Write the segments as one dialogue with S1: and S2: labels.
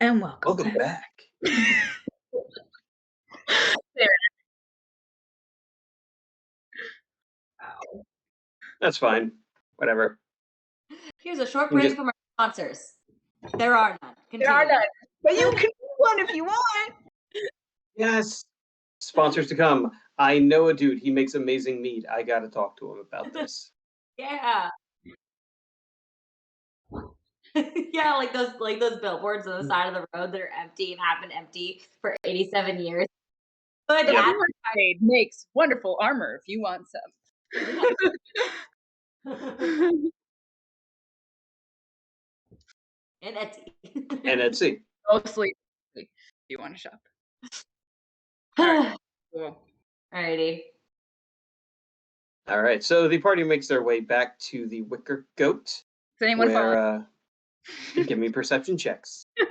S1: And welcome
S2: Welcome
S1: back.
S2: back.
S1: There.
S2: That's fine. Whatever.
S3: Here's a short
S2: You can
S3: break
S2: just
S3: from our sponsors. There are none.
S1: There are
S3: Continue.
S1: none. But you can do one if you want.
S2: yes. Sponsors to come. I know a dude. He makes amazing meat. I gotta talk to him about this.
S3: Yeah. Yeah, like those billboards on the side of the road that are empty and have been empty for 87 years. But
S1: The
S2: Yep.
S1: Mermaid makes wonderful armor if you want some.
S3: and Etsy.
S2: And Etsy.
S1: Mostly if you want to shop. Alright, cool.
S3: Alrighty.
S2: All right. So the party makes their way back to the Wicker Goat,
S1: Is anyone following?
S2: where give me perception checks.
S3: You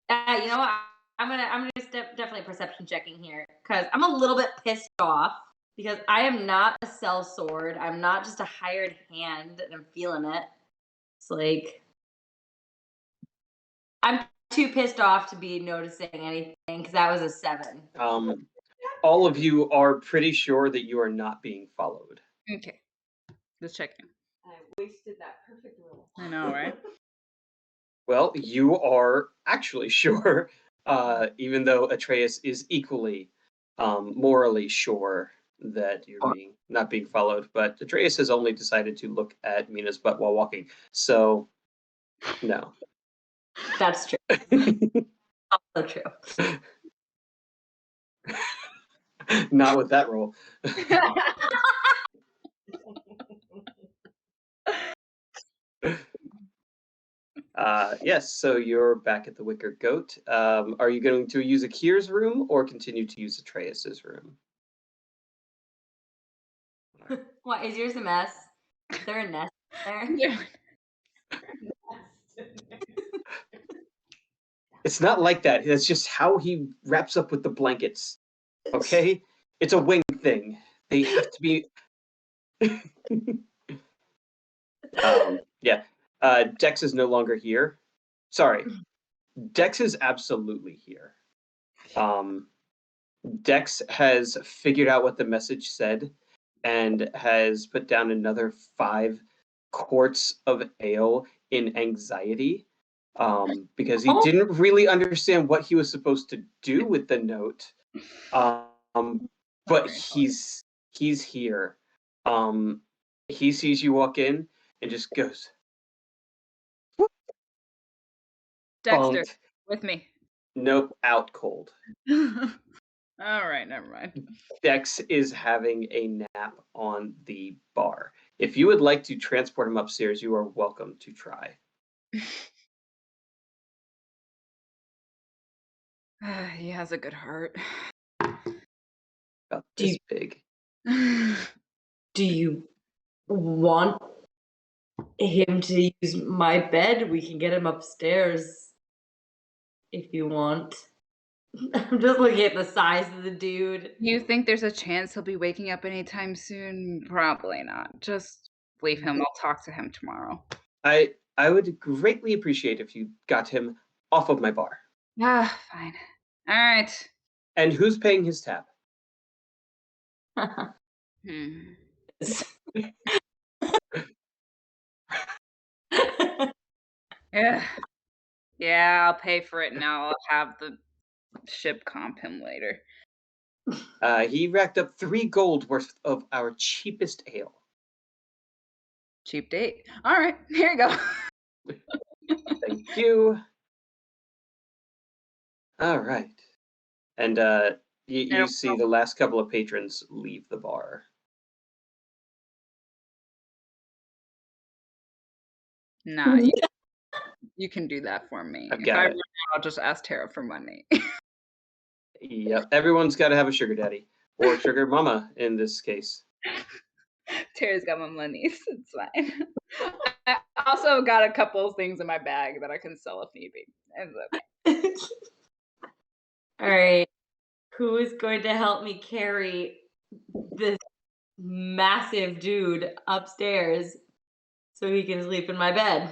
S3: know what? I'm gonna just definitely perception checking here because I'm a little bit pissed off because I am not a sellsword. I'm not just a hired hand, and I'm feeling it. It's like I'm too pissed off to be noticing anything because that was a 7.
S2: All of you are pretty sure that you are not being followed.
S1: Okay. Just checking.
S3: I wasted that perfect roll.
S1: I know, right?
S2: Well, you are actually sure, even though Atreus is equally morally sure that you're not being followed. But Atreus has only decided to look at Mina's butt while walking. So, no.
S3: That's true. Also true.
S2: Not with that roll. Yes, so you're back at the Wicker Goat. Are you going to use Akir's room or continue to use Atreus's room?
S3: What is yours a mess? Is there a nest there?
S1: Yeah.
S2: It's not like that. That's just how he wraps up with the blankets. Okay? It's a wing thing. They have to be. Yeah. Dex is no longer here. Sorry. Dex is absolutely here. Dex has figured out what the message said and has put down another 5 quarts of ale in anxiety because he didn't really understand what he was supposed to do with the note. But he's here. He sees you walk in and just goes,
S1: Dexter,
S2: "Bunk."
S1: with me.
S2: Nope, out cold.
S1: All right, never mind.
S2: Dex is having a nap on the bar. If you would like to transport him upstairs, you are welcome to try.
S1: He has a good heart.
S2: About this big.
S3: Do you want him to use my bed? We can get him upstairs if you want. I'm just looking at the size of the dude.
S1: You think there's a chance he'll be waking up anytime soon? Probably not. Just leave him. I'll talk to him tomorrow.
S2: I would greatly appreciate if you got him off of my bar.
S1: Ah, fine. All right.
S2: And who's paying his tab?
S1: Yeah, I'll pay for it now. I'll have the ship comp him later.
S2: He racked up 3 gold worth of our cheapest ale.
S1: Cheap date. All right, here you go.
S2: Thank you. All right. And you see the last couple of patrons leave the bar.
S1: Nah, you can do that for me.
S2: I've
S1: If
S2: got
S1: I
S2: it.
S1: run out, I'll just ask Tara for money.
S2: Yep, everyone's got to have a sugar daddy or sugar mama in this case.
S1: Tara's got my money, so it's fine. I also got a couple of things in my bag that I can sell if need be. Okay.
S3: All right. Who is going to help me carry this massive dude upstairs so he can sleep in my bed?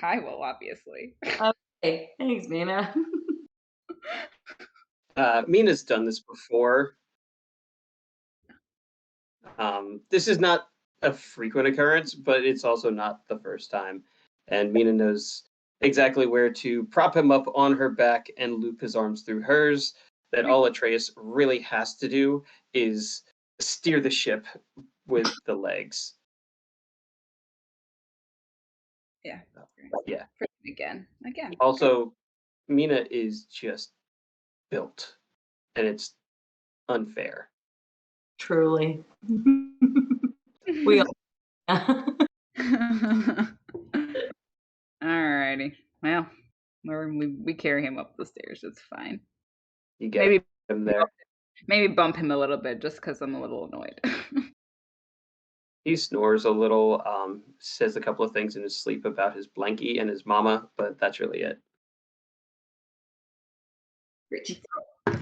S1: I will, obviously.
S3: Hey, thanks, Mina.
S2: Mina's done this before. This is not a frequent occurrence, but it's also not the first time. And Mina knows exactly where to prop him up on her back and loop his arms through hers. That all Atreus really has to do is steer the ship with the legs.
S1: Yeah.
S2: Yeah.
S1: Again.
S2: Also, Mina is just built, and it's unfair.
S3: Truly. We all.
S1: Alrighty. Well, we carry him up the stairs. It's fine.
S2: You get him there.
S1: Maybe bump him a little bit just because I'm a little annoyed.
S2: He snores a little, says a couple of things in his sleep about his blankie and his mama, but that's really it.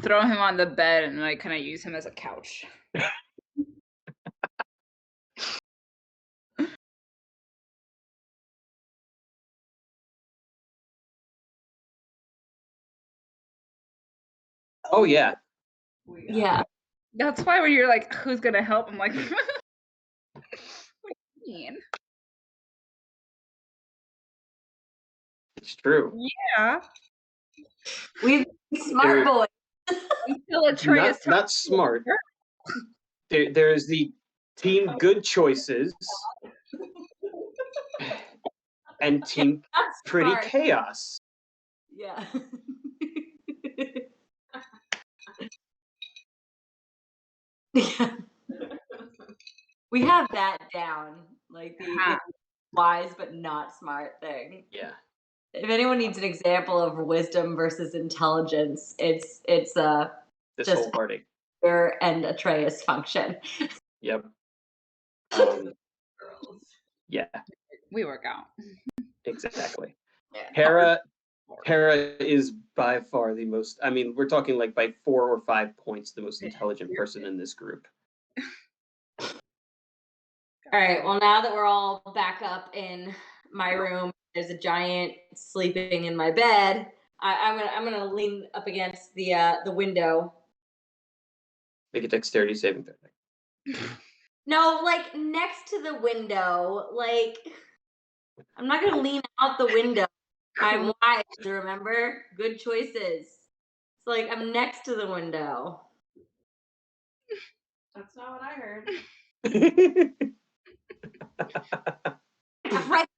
S1: Throw him on the bed and like kind of use him as a couch.
S2: Oh yeah.
S3: Yeah.
S1: That's why when you're like, who's gonna help? I'm like, what do you mean?
S2: It's true.
S1: Yeah.
S3: We've smart boys.
S1: Until Atreus
S2: not smart. There's the team good choices and team pretty
S3: smart.
S2: chaos.
S3: Yeah. Yeah. We have that down. Like the wise but not smart thing.
S2: Yeah.
S3: If anyone needs an example of wisdom versus intelligence, it's
S2: This
S3: just
S2: whole party.
S3: Peter and Atreus function.
S2: Yep. Yeah.
S1: We work out.
S2: Exactly.
S3: Yeah.
S2: Hera is by far the most, I mean, we're talking like by 4 or 5 points the most intelligent person in this group.
S3: All right. Well, now that we're all back up in my room, there's a giant sleeping in my bed. I'm gonna lean up against the window.
S2: Make a dexterity saving throw.
S3: No, like next to the window. Like I'm not gonna lean out the window. I'm wise. Remember, good choices. It's like I'm next to the window.
S4: That's not what I heard.
S3: Right.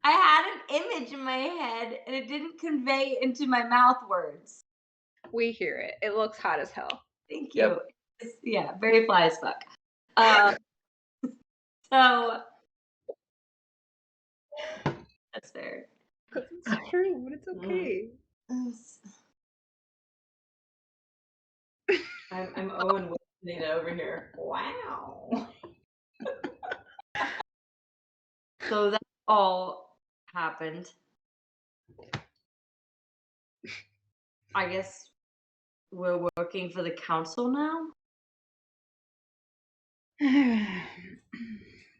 S3: I had an image in my head and it didn't convey into my mouth words.
S1: We hear it. It looks hot as hell.
S3: Thank you. Yep. Yeah, very fly as fuck. So that's fair.
S1: It's true, but it's okay.
S4: I'm Owen with Nita over here. Wow.
S3: So that all happened. I guess we're working for the council now.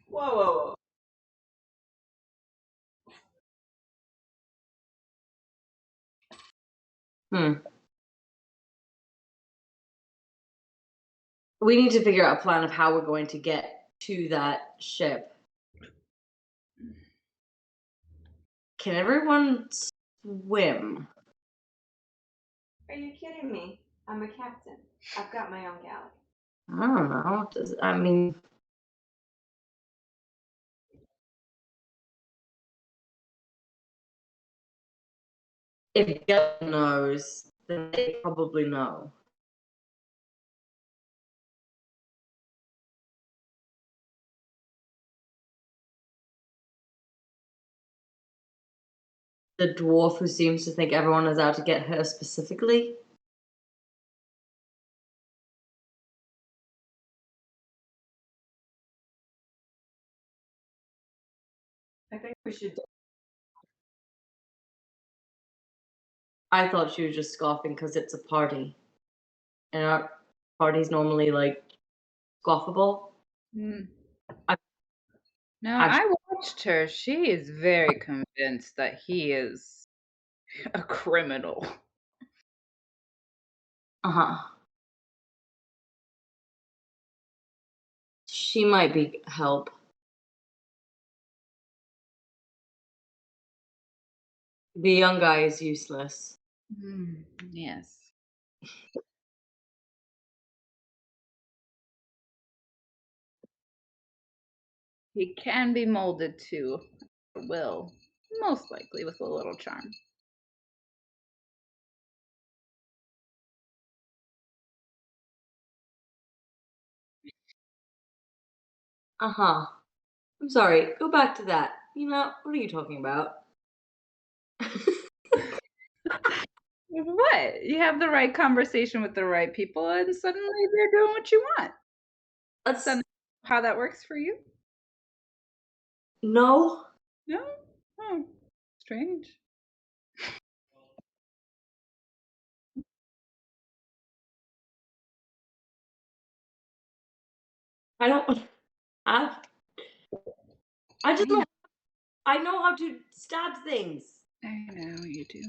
S4: Whoa.
S3: We need to figure out a plan of how we're going to get to that ship. Can everyone swim?
S4: Are you kidding me? I'm a captain. I've got my own galley.
S3: I don't know. I mean, if Gil knows, then they probably know. The dwarf who seems to think everyone is out to get her specifically.
S4: I think we should.
S3: I thought she was just scoffing because it's a party. And our party's normally like scoffable.
S1: No,
S3: I
S1: watched her. She is very convinced that he is a criminal.
S3: Uh-huh. She might be help. The young guy is useless.
S1: Yes. He can be molded to will, most likely with a little charm.
S3: Uh-huh. I'm sorry. Go back to that. What are you talking about?
S1: What? You have the right conversation with the right people, and suddenly they're doing what you want.
S3: That's
S1: That's how that works for you?
S3: no.
S1: No? Oh, strange.
S3: I don't. I. I just know. I know how to stab things.
S1: I know you do.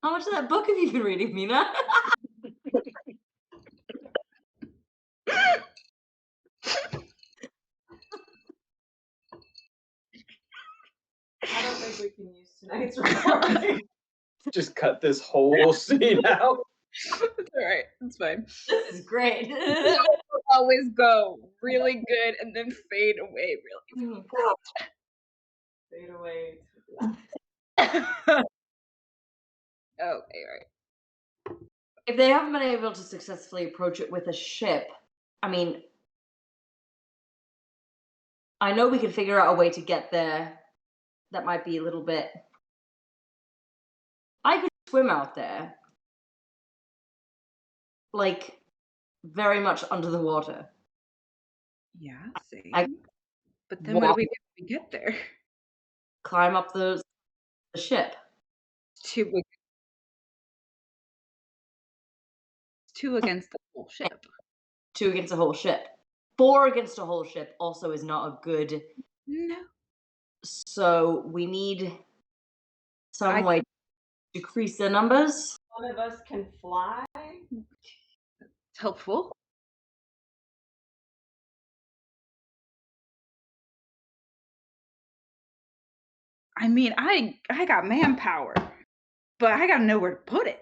S3: How much of that book have you been reading, Mina?
S4: I don't think we can use tonight's recording.
S2: Just cut this whole scene out.
S1: It's all right. It's fine.
S3: This is great.
S1: It'll always go really good and then fade away really
S4: Fade away.
S1: fast. Okay, right.
S3: If they haven't been able to successfully approach it with a ship, I mean, I know we can figure out a way to get there. That might be a little bit. I could swim out there, like very much under the water.
S1: Yeah, same.
S3: I
S1: But then what do
S3: walk,
S1: we do when we get there?
S3: climb up the ship.
S1: Two, two against the whole ship.
S3: 2 against a whole ship. 4 against a whole ship also is not a good.
S1: No.
S3: So we need some
S1: I-
S3: way to decrease their numbers.
S4: One of us can fly.
S1: It's helpful. I mean, I got manpower, but I gotta know where to put it.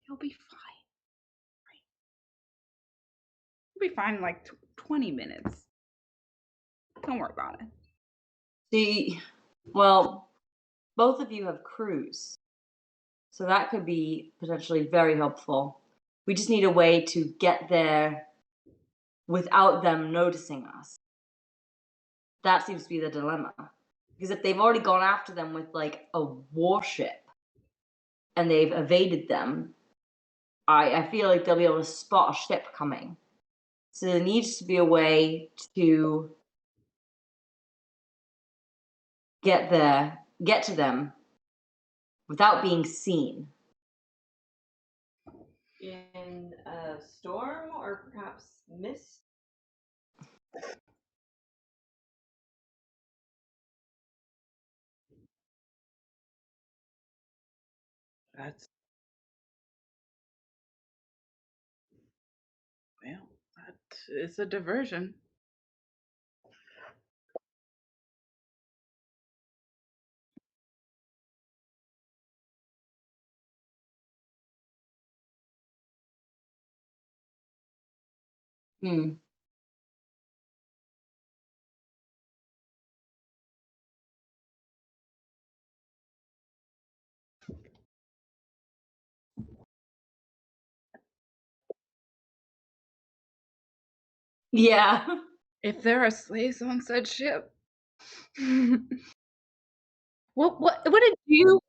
S1: You'll be fine. You'll be fine in like 20 minutes. Don't worry about it.
S3: See, well, both of you have crews. So that could be potentially very helpful. We just need a way to get there without them noticing us. That seems to be the dilemma. Because if they've already gone after them with like a warship and they've evaded them, I feel like they'll be able to spot a ship coming. So there needs to be a way to get to them without being seen.
S4: In a storm or perhaps mist?
S1: That's well, that is a diversion.
S3: Hmm. Yeah.
S1: If there are slaves on said ship. What did you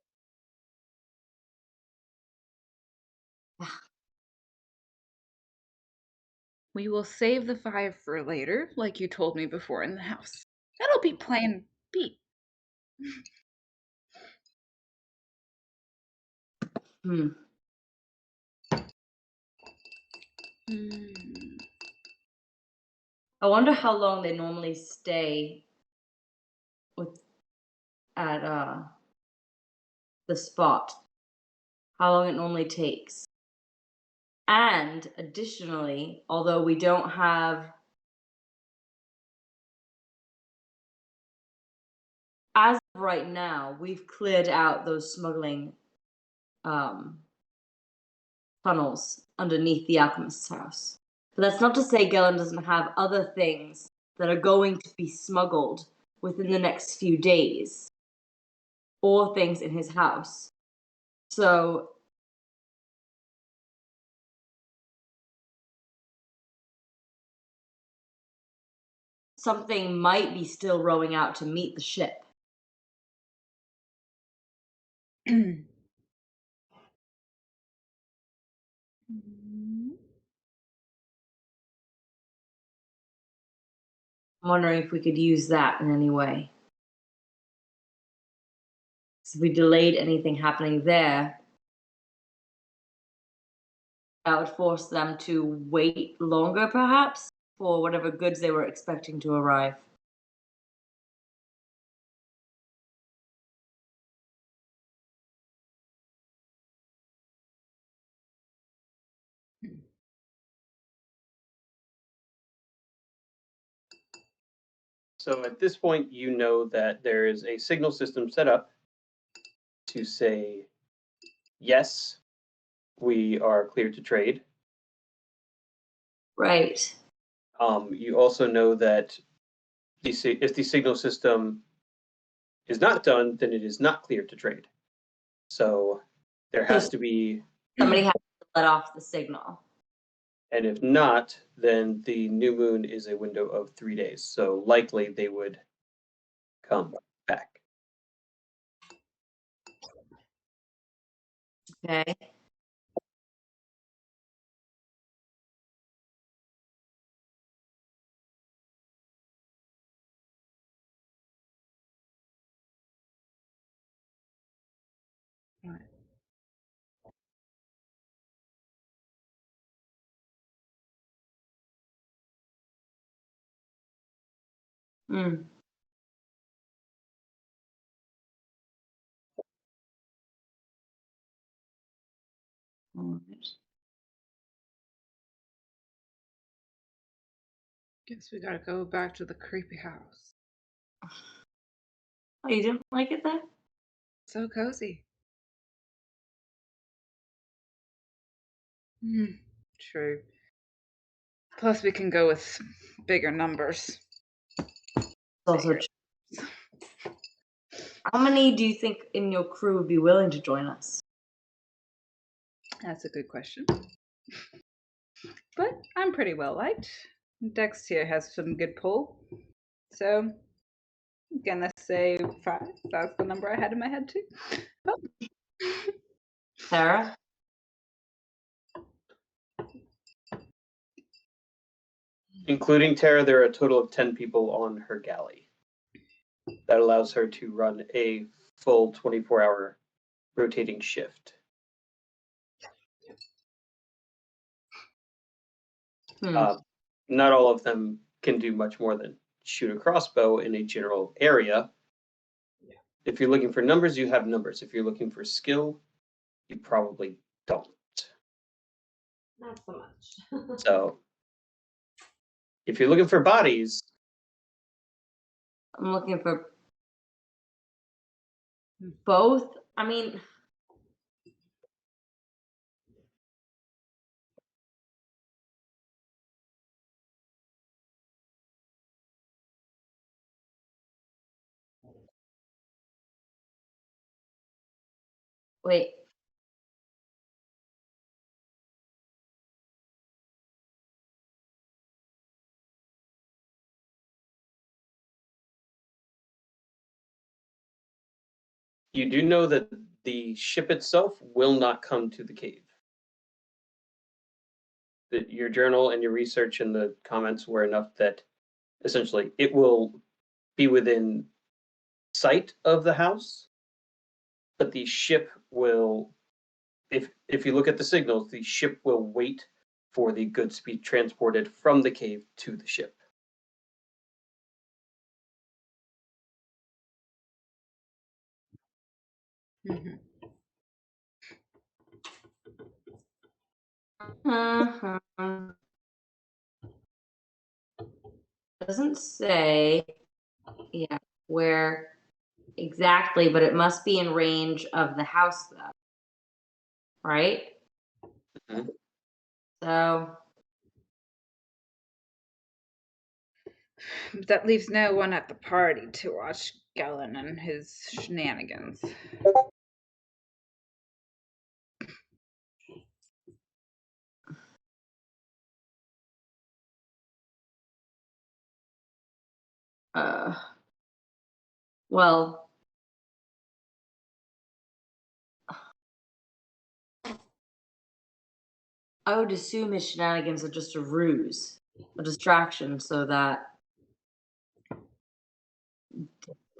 S1: We will save the 5 for later, like you told me before in the house. That'll be plan B.
S3: Hmm. I wonder how long they normally stay at the spot. How long it normally takes. And additionally, although we don't have, as of right now, we've cleared out those smuggling tunnels underneath the alchemist's house. But that's not to say Gellin doesn't have other things that are going to be smuggled within the next few days, or things in his house. So something might be still rowing out to meet the ship. I'm wondering if we could use that in any way. So if we delayed anything happening there, that would force them to wait longer, perhaps, for whatever goods they were expecting to arrive.
S2: So at this point, you know that there is a signal system set up to say, yes, we are clear to trade.
S3: Right.
S2: You also know that if the signal system is not done, then it is not clear to trade. So there has to be,
S3: Somebody has to let off the signal.
S2: and if not, then the new moon is a window of 3 days. So likely they would come back.
S3: Okay.
S1: Right.
S3: Hmm. Alright.
S1: Guess we gotta go back to the creepy house.
S3: Oh, you didn't like it there?
S1: So cozy. True. Plus, we can go with bigger numbers.
S3: It's also true. How many do you think in your crew would be willing to join us?
S1: That's a good question. But I'm pretty well liked. Dex here has some good pull. So, again, let's say 5. That's the number I had in my head, too. Oh.
S3: Sarah?
S2: Including Tara, there are a total of 10 people on her galley. That allows her to run a full 24-hour rotating shift. Not all of them can do much more than shoot a crossbow in a general area. If you're looking for numbers, you have numbers. If you're looking for skill, you probably don't.
S4: Not so much.
S2: So if you're looking for bodies,
S3: I'm looking for both. I mean, wait.
S2: you do know that the ship itself will not come to the cave. That your journal and your research and the comments were enough that essentially it will be within sight of the house, but the ship will, if you look at the signals, the ship will wait for the goods to be transported from the cave to the ship.
S1: Mm-hmm.
S3: Doesn't say, yeah, where exactly, but it must be in range of the house, though, right?
S2: Mhm.
S3: So
S1: That leaves no one at the party to watch Gellin and his shenanigans.
S3: well, I would assume his shenanigans are just a ruse, a distraction, so that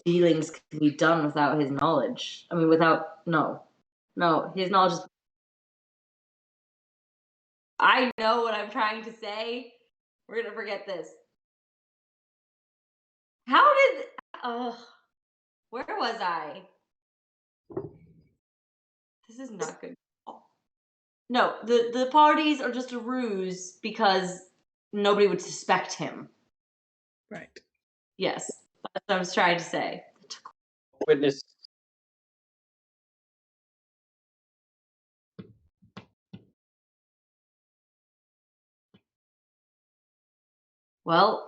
S3: dealings can be done without his knowledge. I mean, no, his knowledge is. I know what I'm trying to say. We're gonna forget this. How did? Where was I? This is not good. No, the parties are just a ruse because nobody would suspect him.
S1: Right.
S3: Yes, that's what I was trying to say.
S2: Witness.
S3: Well,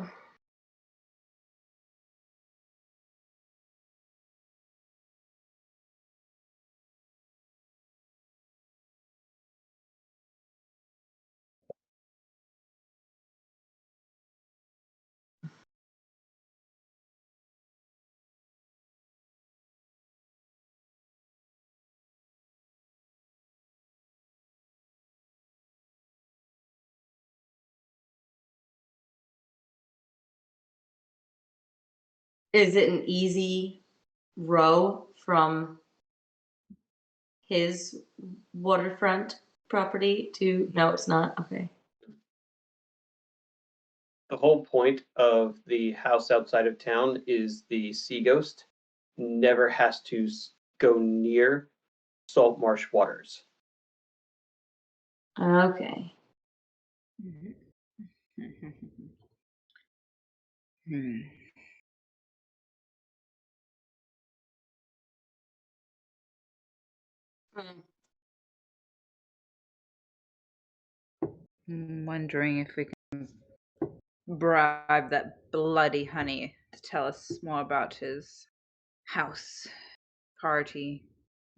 S3: is it an easy row from his waterfront property to? No, it's not. Okay.
S2: The whole point of the house outside of town is the sea ghost never has to go near salt marsh waters.
S3: Okay.
S1: Hmm. I'm wondering if we can bribe that bloody honey to tell us more about his house party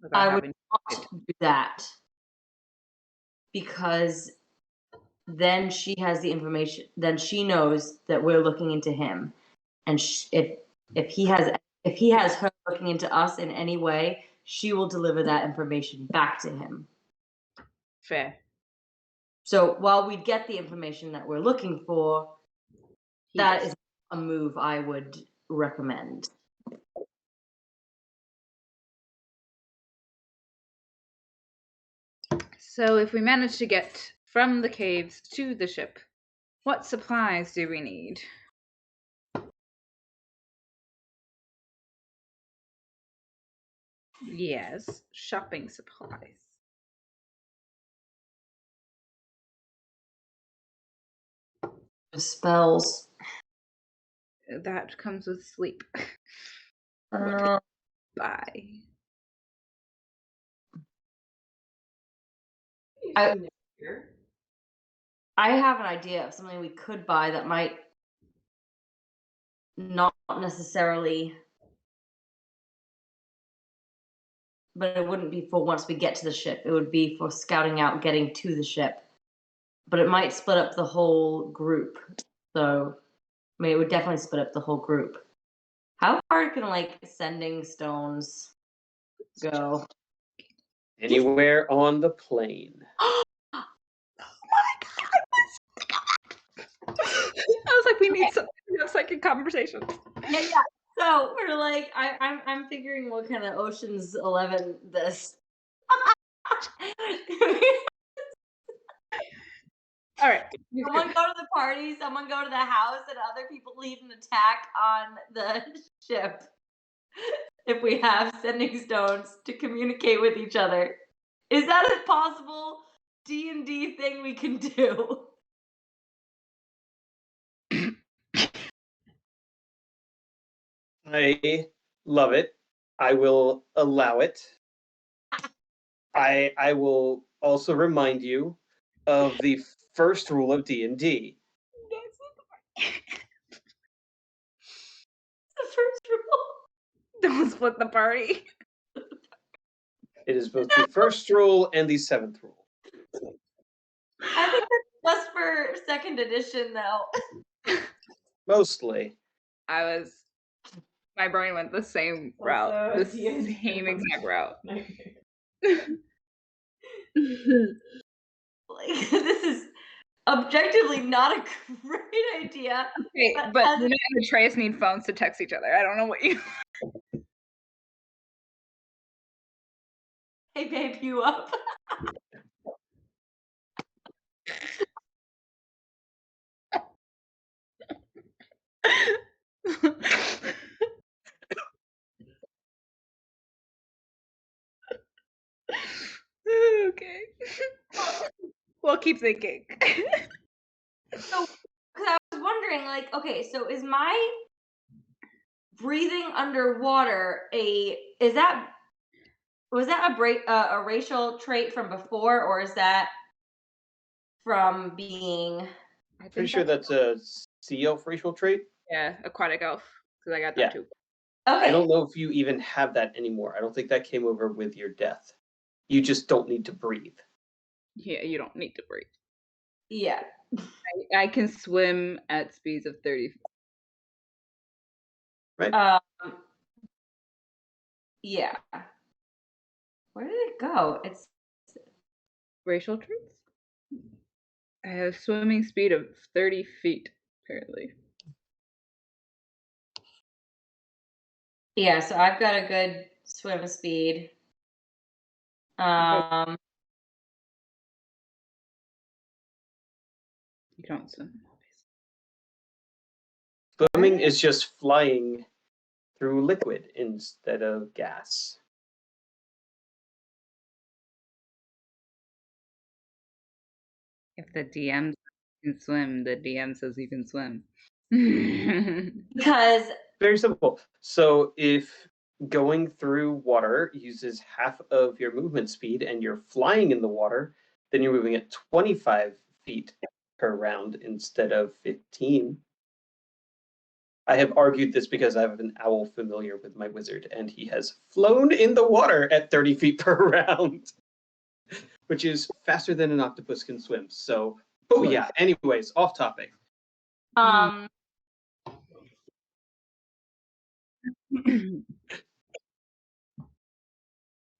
S1: without
S3: I would
S1: having
S3: not do that because then she has the information. Then she knows that we're looking into him, and if he has her looking into us in any way, she will deliver that information back to him.
S1: fair.
S3: So while we get the information that we're looking for, that
S1: Yes.
S3: is a move I would recommend.
S1: So if we manage to get from the caves to the ship, what supplies do we need? Yes, shopping supplies.
S3: Spells.
S1: That comes with sleep.
S3: Uh,
S1: Bye.
S3: I have an idea of something we could buy that might not necessarily, but it wouldn't be for once we get to the ship. It would be for scouting out getting to the ship. But it might split up the whole group. So, I mean, it would definitely split up the whole group. How far can, like, sending stones go?
S2: Anywhere on the plane.
S1: Oh my god! I was like, we need some psychic conversations.
S3: Yeah. So we're like, I'm figuring what kind of Ocean's 11 this.
S1: All right.
S3: Someone go to the party, someone go to the house, and other people lead an attack on the ship. If we have sending stones to communicate with each other, is that a possible D&D thing we can do?
S2: I love it. I will allow it. I will also remind you of the first rule of D&D.
S3: The first rule.
S1: Don't split the party.
S2: It is both the first rule and the seventh rule.
S3: I think that's just for second edition, though.
S2: Mostly.
S1: My brain went the same route.
S4: Also,
S1: The
S4: D&D
S1: same exact route.
S3: Like, this is objectively not a great idea.
S1: Okay,
S3: But
S1: but
S3: as
S1: Luna and Atreus need phones to text each other. I don't know what you.
S3: Hey, babe, you up?
S1: Okay. We'll keep thinking.
S3: So, because I was wondering, like, okay, so is my breathing underwater was that a racial trait from before, or is that from being?
S1: I think
S2: Pretty sure that's a sea elf racial trait.
S1: yeah, aquatic elf. Because I got that
S2: Yeah.
S1: too.
S3: Okay.
S2: I don't know if you even have that anymore. I don't think that came over with your death. You just don't need to breathe.
S1: Yeah, you don't need to breathe.
S3: Yeah.
S1: I can swim at speeds of 30.
S3: Um. Yeah. Where did it go? It's
S1: Racial traits? I have swimming speed of 30 feet, apparently.
S3: yeah. So I've got a good swim speed.
S1: You don't swim, obviously.
S2: Swimming is just flying through liquid instead of gas.
S1: If the DM can swim, the DM says you can swim.
S3: because
S2: Very simple. So if going through water uses half of your movement speed and you're flying in the water, then you're moving at 25 feet per round instead of 15. I have argued this because I have an owl familiar with my wizard, and he has flown in the water at 30 feet per round, which is faster than an octopus can swim. So, oh yeah. Anyways, off topic.
S3: um.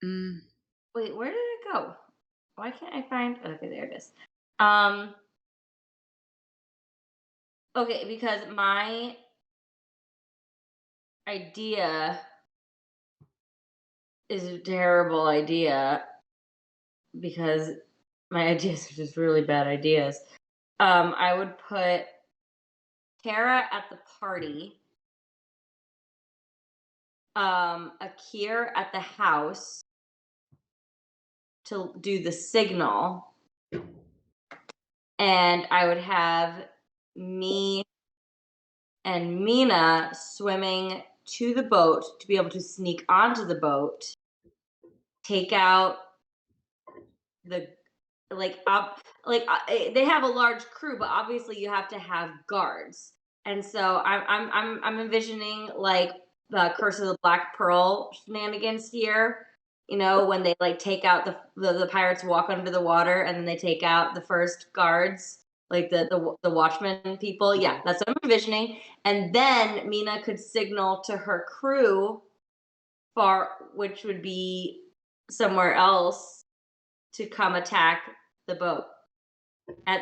S1: Mm.
S3: Wait, where did it go? Why can't I find? Okay, there it is. Okay, because my idea is a terrible idea because my ideas are just really bad ideas. I would put Tara at the party, Akir at the house to do the signal, and I would have me and Mina swimming to the boat to be able to sneak onto the boat, take out the they have a large crew, but obviously you have to have guards, and so I'm envisioning like the Curse of the Black Pearl shenanigans here. You know, when they like take out the pirates walk under the water and then they take out the first guards, like the watchmen people. Yeah, that's what I'm envisioning. And then Mina could signal to her crew which would be somewhere else, to come attack the boat at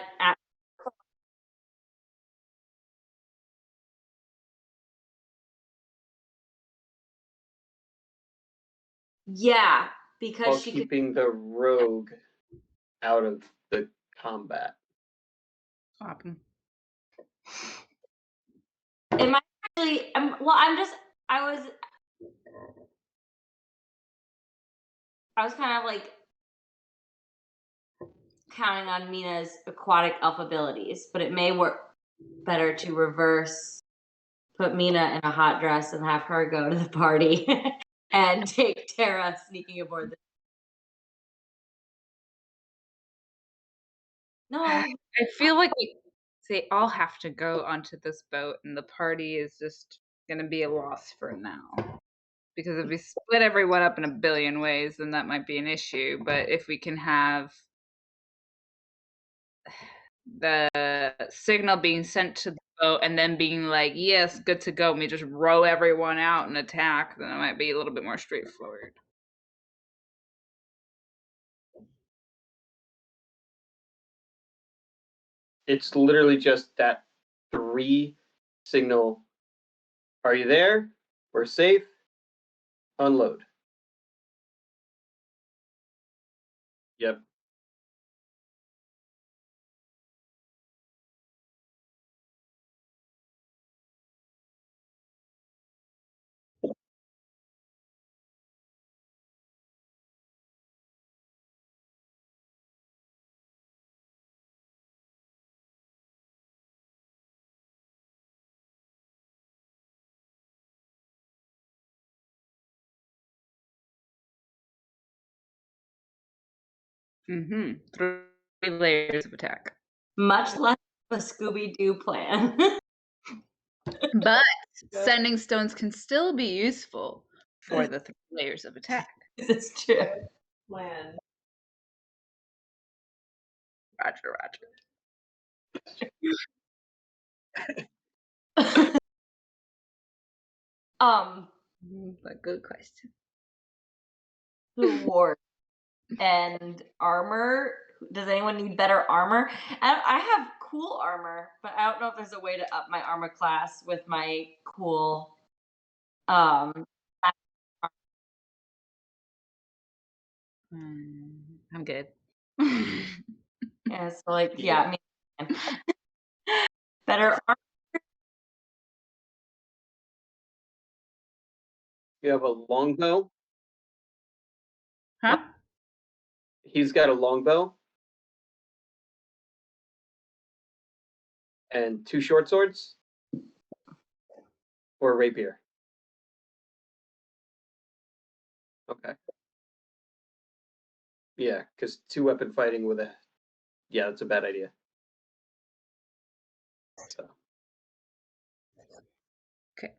S3: Yeah, because
S2: while
S3: she could.
S2: keeping the rogue out of the combat.
S1: Swap 'em.
S3: Am I actually? Well, I was kind of like counting on Mina's aquatic elf abilities, but it may work better to reverse. Put Mina in a hot dress and have her go to the party, and take Tara sneaking aboard the. No,
S1: I feel like they all have to go onto this boat, and the party is just gonna be a loss for now. Because if we split everyone up in a billion ways, then that might be an issue. But if we can have the signal being sent to the boat and then being like, yes, good to go, and we just row everyone out and attack, then it might be a little bit more straightforward.
S2: It's literally just that 3 signal. Are you there? We're safe. Unload. Yep.
S1: Mm-hmm. 3 layers of attack.
S3: much less of a Scooby Doo plan.
S1: But sending stones can still be useful for the 3 layers of attack.
S3: This is true.
S4: Plan.
S1: Roger,
S3: But
S1: good question.
S3: who wore and armor? Does anyone need better armor? I have cool armor, but I don't know if there's a way to up my armor class with my cool.
S1: I'm good.
S3: Yeah, so like yeah, I mean, better armor.
S2: You have a longbow.
S1: Huh?
S2: He's got a longbow and 2 short swords, or a rapier. Okay. Yeah, because 2-weapon fighting with a. Yeah, that's a bad idea. So.
S1: Okay.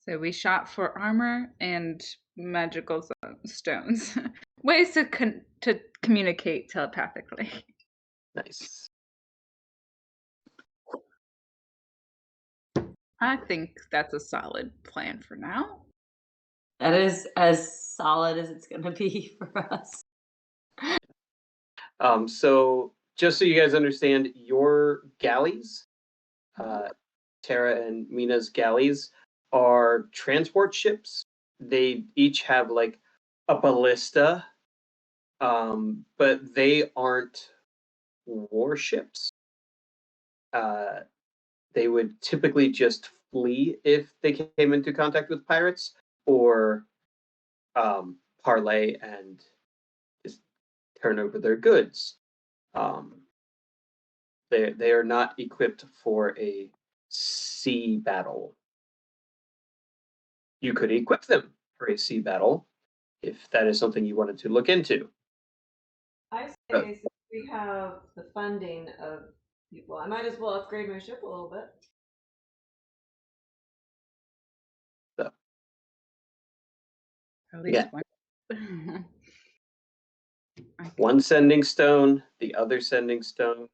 S1: So we shot for armor and magical stones. Ways to communicate telepathically.
S2: Nice.
S1: I think that's a solid plan for now.
S3: That is as solid as it's gonna be for us.
S2: So just so you guys understand, your galleys, Tara and Mina's galleys, are transport ships. They each have like a ballista, but they aren't warships. They would typically just flee if they came into contact with pirates, or parlay and just turn over their goods. They are not equipped for a sea battle. You could equip them for a sea battle if that is something you wanted to look into.
S4: I say since we have the funding of people, I might as well upgrade my ship a little bit.
S2: So,
S1: At least
S2: yeah.
S1: one.
S2: One sending stone, the other sending stone,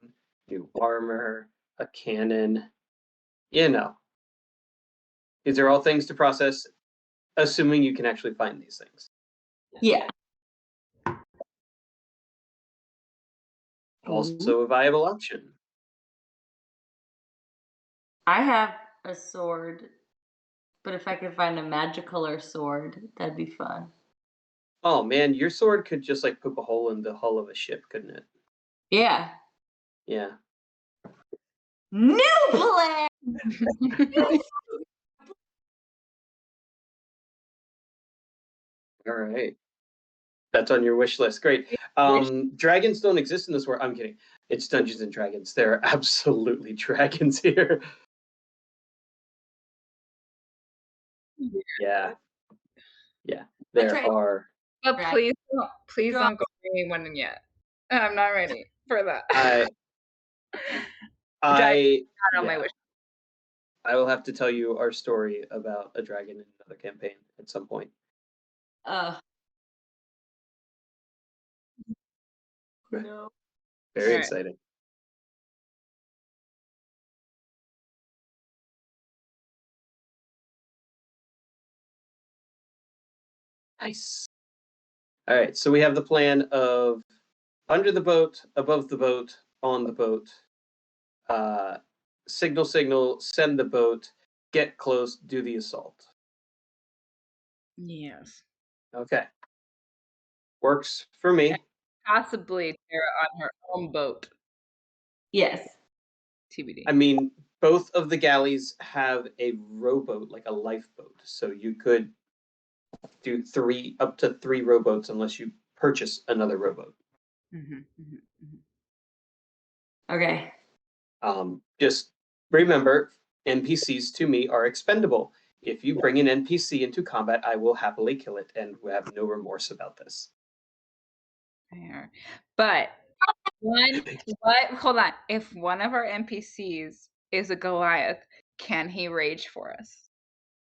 S2: new armor, a cannon. You know, these are all things to process, assuming you can actually find these things.
S3: Yeah.
S2: Also a viable option.
S3: I have a sword But if I could find a magicolor sword, that'd be fun.
S2: Oh man, your sword could just like poke a hole in the hull of a ship, couldn't it?
S3: Yeah.
S2: Yeah.
S3: New plan!
S2: All right. That's on your wish list. Great. Dragons don't exist in this world. I'm kidding. It's Dungeons and Dragons. There are absolutely dragons here. Yeah. Yeah. There
S3: tried-
S2: are.
S1: But
S3: Right.
S1: please
S3: Draw-
S1: don't go anyone yet. I'm not ready for that. Not on my
S2: Yeah.
S1: wish.
S2: I will have to tell you our story about a dragon in another campaign at some point.
S3: No.
S2: Very
S1: All right.
S2: exciting. Nice. All right, so we have the plan of under the boat, above the boat, on the boat, signal, send the boat, get close, do the assault.
S1: Yes.
S2: Okay. Works for me.
S1: Possibly Tara on her own boat.
S3: Yes.
S1: TBD.
S2: I mean, both of the galleys have a rowboat, like a lifeboat. So you could do up to three rowboats unless you purchase another rowboat.
S3: Okay.
S2: Just remember, NPCs to me are expendable. If you bring an NPC into combat, I will happily kill it and have no remorse about this.
S1: Fair. But hold on. If one of our NPCs is a Goliath, can he rage for us?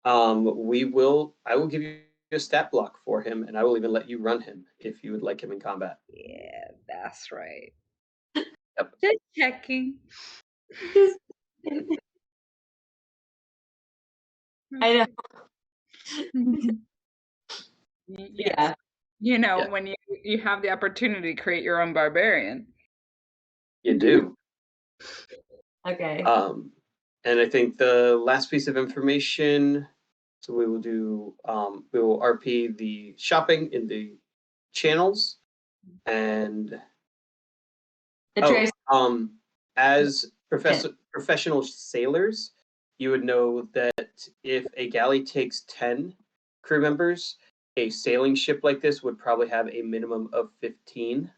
S2: I will give you a stat block for him, and I will even let you run him if you would like him in combat.
S1: Yeah, that's right.
S2: Yep.
S1: Just checking.
S3: I know.
S1: Yes.
S3: Yeah.
S1: You know,
S2: Yeah.
S1: when you have the opportunity to create your own barbarian.
S2: You do.
S3: Okay.
S2: And I think the last piece of information, so we will RP the shopping in the channels, and as professional sailors, you would know that if a galley takes 10 crew members, a sailing ship like this would probably have a minimum of 15.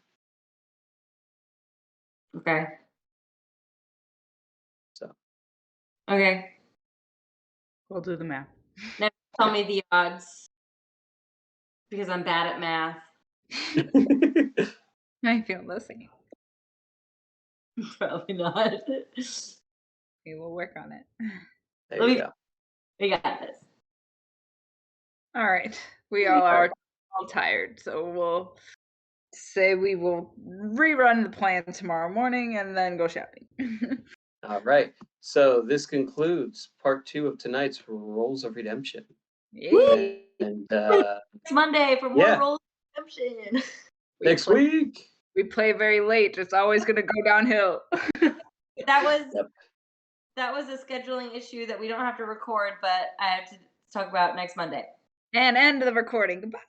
S3: Okay.
S2: So.
S3: Okay.
S1: We'll do the math.
S3: Now tell me the odds, because I'm bad at math.
S1: I feel the same.
S3: Probably not.
S1: We will work on it.
S2: There you go.
S3: We got this.
S1: All right. We all are all tired, so we'll say we will rerun the plan tomorrow morning and then go shopping.
S2: All right. So this concludes part 2 of tonight's Rolls of Redemption.
S1: Yay.
S2: And
S3: Next Monday for more Rolls of Redemption.
S2: Next week.
S1: We play very late. It's always going to go downhill.
S3: That was a scheduling issue that we don't have to record, but I have to talk about next Monday.
S1: And end the recording. Goodbye.